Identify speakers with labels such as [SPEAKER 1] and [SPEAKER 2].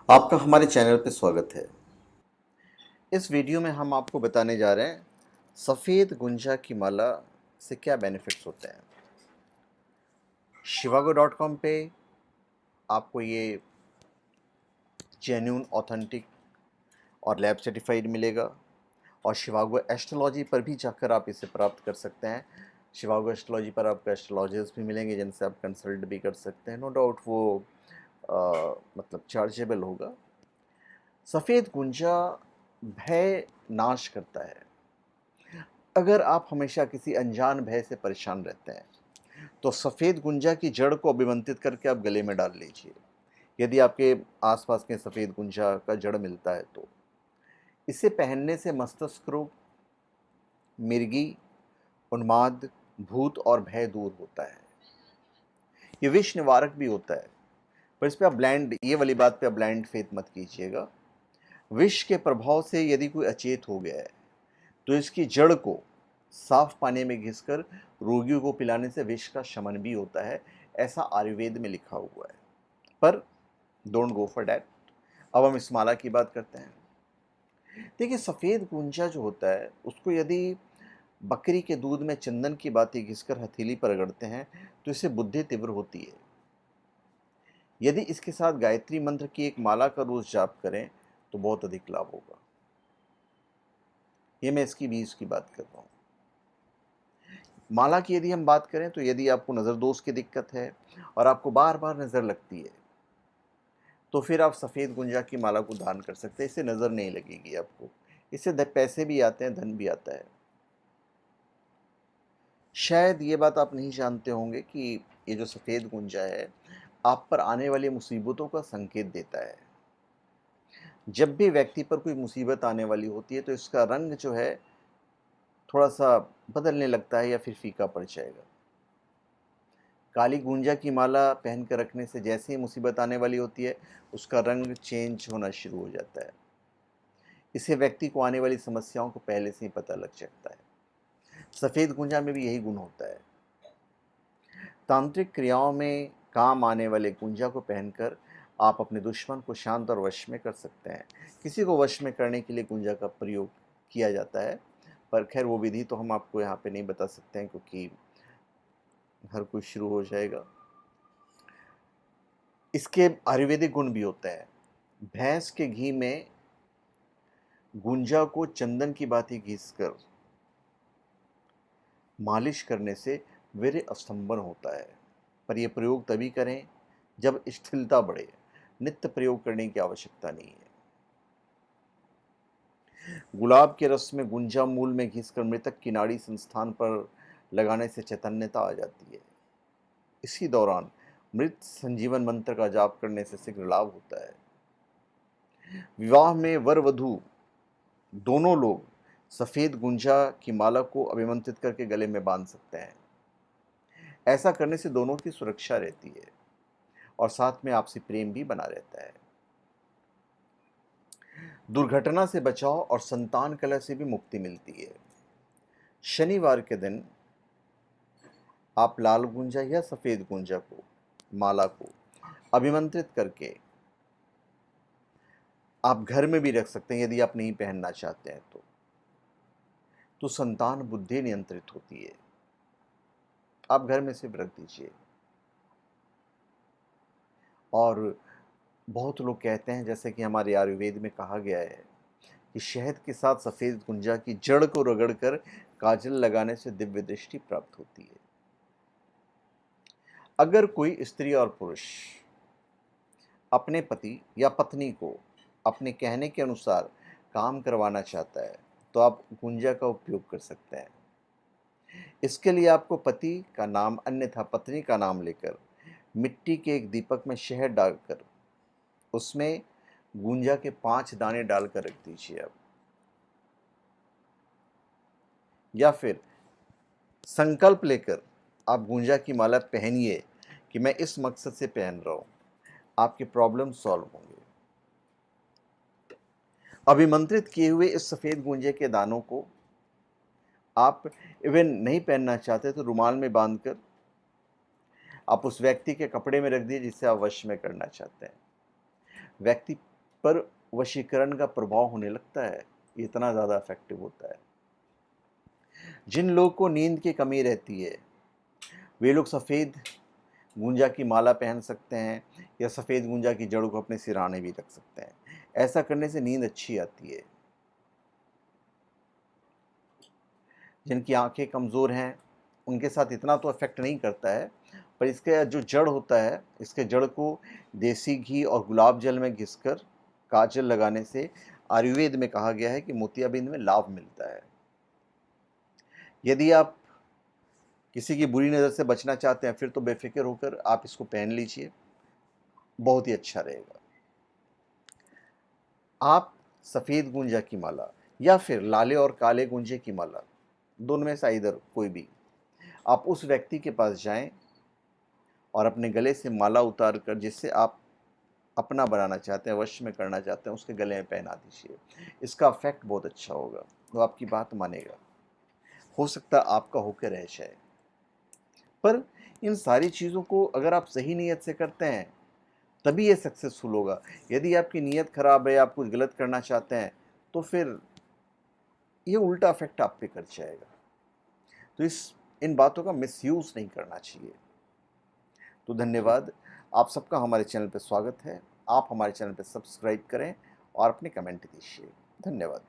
[SPEAKER 1] आपका हमारे चैनल पे स्वागत है। इस वीडियो में हम आपको बताने जा रहे हैं सफ़ेद गुंजा की माला से क्या बेनिफिट्स होते हैं। shivago.com पे आपको ये जेन्युइन, ऑथेंटिक और लैब सर्टिफाइड मिलेगा और शिवागो एस्ट्रोलॉजी पर भी जाकर आप इसे प्राप्त कर सकते हैं। शिवागो एस्ट्रोलॉजी पर आपको एस्ट्रोलॉजर्स भी मिलेंगे जिनसे आप कंसल्ट भी कर सकते हैं। नो डाउट वो मतलब चार्जेबल होगा। सफ़ेद गुंजा भय नाश करता है। अगर आप हमेशा किसी अनजान भय से परेशान रहते हैं तो सफ़ेद गुंजा की जड़ को अभिमंत्रित करके आप गले में डाल लीजिए। यदि आपके आसपास के सफ़ेद गुंजा का जड़ मिलता है तो इसे पहनने से मस्तिष्क रोग, मिर्गी, उन्माद, भूत और भय दूर होता है। ये विष निवारक भी होता है, पर इस पर आप ब्लाइंड, ये वाली बात पे आप ब्लाइंड फेथ मत कीजिएगा। विष के प्रभाव से यदि कोई अचेत हो गया है तो इसकी जड़ को साफ पानी में घिसकर रोगियों को पिलाने से विष का शमन भी होता है, ऐसा आयुर्वेद में लिखा हुआ है। पर डोंट गो फॉर डैट। अब हम इस माला की बात करते हैं। देखिए, सफ़ेद गुंजा जो होता है उसको यदि बकरी के दूध में चंदन की बाती घिसकर हथेली पर रगड़ते हैं तो इससे बुद्धि तीव्र होती है। यदि इसके साथ गायत्री मंत्र की एक माला का रोज जाप करें तो बहुत अधिक लाभ होगा। ये मैं इसकी बीज की बात कर रहा हूँ। माला की यदि हम बात करें तो यदि आपको नज़र दोष की दिक्कत है और आपको बार बार नज़र लगती है तो फिर आप सफ़ेद गुंजा की माला को दान कर सकते हैं। इससे नज़र नहीं लगेगी आपको, इससे पैसे भी आते हैं, धन भी आता है। शायद ये बात आप नहीं जानते होंगे कि ये जो सफ़ेद गुंजा है आप पर आने वाली मुसीबतों का संकेत देता है। जब भी व्यक्ति पर कोई मुसीबत आने वाली होती है तो इसका रंग जो है थोड़ा सा बदलने लगता है या फिर फीका पड़ जाएगा। काली गुंजा की माला पहन कर रखने से जैसे ही मुसीबत आने वाली होती है उसका रंग चेंज होना शुरू हो जाता है। इससे व्यक्ति को आने वाली समस्याओं को पहले से ही पता लग जाता है। सफ़ेद गुंजा में भी यही गुण होता है। तांत्रिक क्रियाओं में काम आने वाले गुंजा को पहनकर आप अपने दुश्मन को शांत और वश में कर सकते हैं। किसी को वश में करने के लिए गुंजा का प्रयोग किया जाता है, पर खैर वो विधि तो हम आपको यहाँ पे नहीं बता सकते हैं क्योंकि हर कोई शुरू हो जाएगा। इसके आयुर्वेदिक गुण भी होते हैं। भैंस के घी में गुंजा को चंदन की भांति घिसकर मालिश करने से वीर्य स्तंभन होता है, पर यह प्रयोग तभी करें जब स्थिरता बढ़े। नित्य प्रयोग करने की आवश्यकता नहीं है। गुलाब के रस में गुंजा मूल में घिसकर मृतक की नाड़ी संस्थान पर लगाने से चैतन्यता आ जाती है। इसी दौरान मृत संजीवन मंत्र का जाप करने से शीघ्र लाभ होता है। विवाह में वर वधू दोनों लोग सफ़ेद गुंजा की माला को अभिमंत्रित करके गले में बांध सकते हैं। ऐसा करने से दोनों की सुरक्षा रहती है और साथ में आपसी प्रेम भी बना रहता है। दुर्घटना से बचाव और संतान कलह से भी मुक्ति मिलती है। शनिवार के दिन आप लाल गुंजा या सफ़ेद गुंजा को, माला को अभिमंत्रित करके आप घर में भी रख सकते हैं। यदि आप नहीं पहनना चाहते हैं तो संतान बुद्धि नियंत्रित होती है। आप घर में सिर्फ रख दीजिए। और बहुत लोग कहते हैं, जैसे कि हमारे आयुर्वेद में कहा गया है कि शहद के साथ सफ़ेद गुंजा की जड़ को रगड़कर काजल लगाने से दिव्य दृष्टि प्राप्त होती है। अगर कोई स्त्री और पुरुष अपने पति या पत्नी को अपने कहने के अनुसार काम करवाना चाहता है तो आप गुंजा का उपयोग कर सकते हैं। इसके लिए आपको पति का नाम अन्यथा पत्नी का नाम लेकर मिट्टी के एक दीपक में शहद डालकर उसमें गुंजा के 5 दाने डालकर रख दीजिए आप। या फिर संकल्प लेकर आप गुंजा की माला पहनिए कि मैं इस मकसद से पहन रहा हूँ। आपके प्रॉब्लम सॉल्व होंगे। अभिमंत्रित किए हुए इस सफ़ेद गुंजे के दानों को आप इवन नहीं पहनना चाहते तो रुमाल में बांधकर आप उस व्यक्ति के कपड़े में रख दिए जिसे आप वश में करना चाहते हैं। व्यक्ति पर वशीकरण का प्रभाव होने लगता है, इतना ज़्यादा इफेक्टिव होता है। जिन लोगों को नींद की कमी रहती है वे लोग सफ़ेद गूंजा की माला पहन सकते हैं या सफ़ेद गूंजा की जड़ों को अपने सिरहाने भी रख सकते हैं। ऐसा करने से नींद अच्छी आती है। जिनकी आंखें कमज़ोर हैं उनके साथ इतना तो इफेक्ट नहीं करता है, पर इसका जो जड़ होता है, इसके जड़ को देसी घी और गुलाब जल में घिसकर काजल लगाने से आयुर्वेद में कहा गया है कि मोतियाबिंद में लाभ मिलता है। यदि आप किसी की बुरी नज़र से बचना चाहते हैं फिर तो बेफिक्र होकर आप इसको पहन लीजिए, बहुत ही अच्छा रहेगा। आप सफ़ेद गूंजा की माला या फिर लाले और काले गूंजे की माला, दोनों में से इधर कोई भी, आप उस व्यक्ति के पास जाएं और अपने गले से माला उतार कर जिससे आप अपना बनाना चाहते हैं, वश में करना चाहते हैं, उसके गले में पहना दीजिए। इसका इफेक्ट बहुत अच्छा होगा, वो आपकी बात मानेगा। हो सकता है आपका होकर रह जाए। पर इन सारी चीज़ों को अगर आप सही नीयत से करते हैं तभी ये सक्सेसफुल होगा। यदि आपकी नीयत ख़राब है, आप कुछ गलत करना चाहते हैं, तो फिर ये उल्टा इफेक्ट आप पे कर जाएगा। तो इन बातों का मिसयूज़ नहीं करना चाहिए। तो धन्यवाद। आप सबका हमारे चैनल पे स्वागत है। आप हमारे चैनल पे सब्सक्राइब करें और अपने कमेंट दीजिए। धन्यवाद।